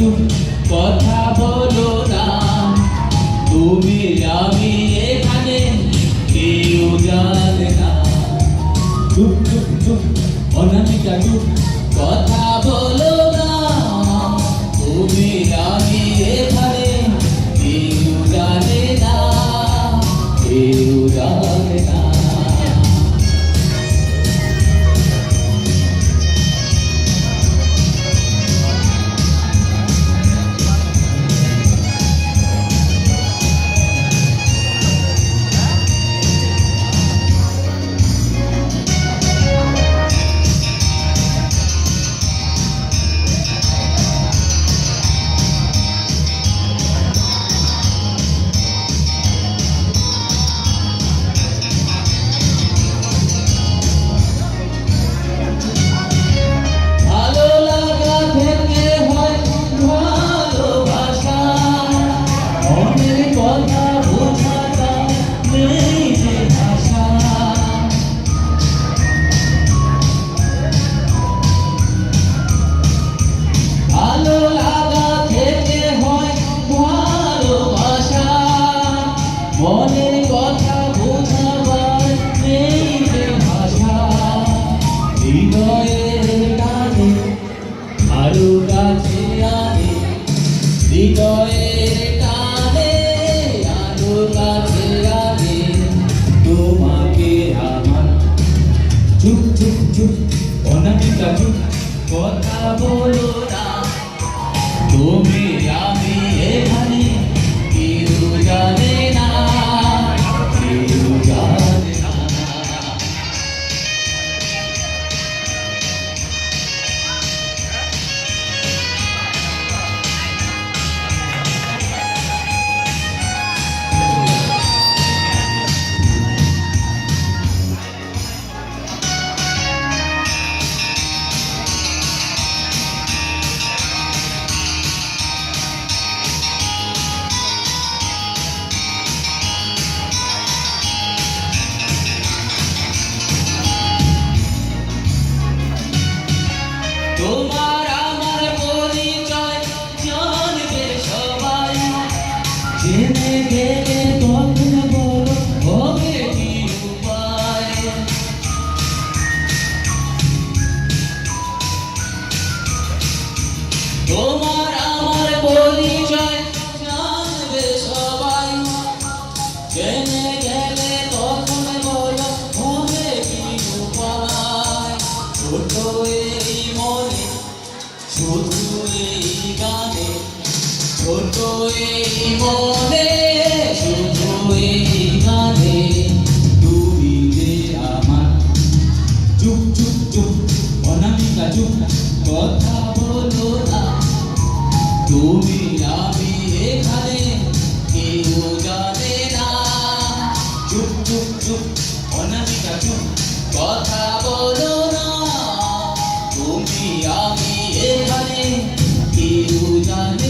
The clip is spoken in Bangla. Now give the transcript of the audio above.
চুপ কথা বলো না, তুমি আমি এখানে কেউ জানে না। চুপ চুপ চুপ অনামিকা চুপ কথা বলো না, তুমি আমি এখানে কেউ জানে না, কেউ জানে না। মনের কথা বোঝাবার নেই যে ভাষা, হৃদয়ের টানে আরো কাছে আনে, হৃদয়ের টানে আরো কাছে আনে তোমাকে আমার। চুপ চুপ চুপ অনামিকা চুপ কথা বলো না, তুমি আমি এখানে কেউ জানে না, কেউ জানে না। তোমার আমার পরিচয় জানবে সবাই, জেনে গেলে তখন বলো হবে কি উপায়। তোমার আমার পরিচয় জানবে সবাই, জেনে গেলে তখন বলো হবে কি উপায়। ছোট এই মনে শুধু এই গানে, ছোট এই মনে শুধু এই গানে তুমি যে আমার। চুপ চুপ চুপ অনামিকা চুপ কথা বলো না, তুমি আমি এখানে কেউ জানে না। চুপ চুপ চুপ অনামিকা চুপ কথা বলো না, তুমি আমি এখানে কেউ জানে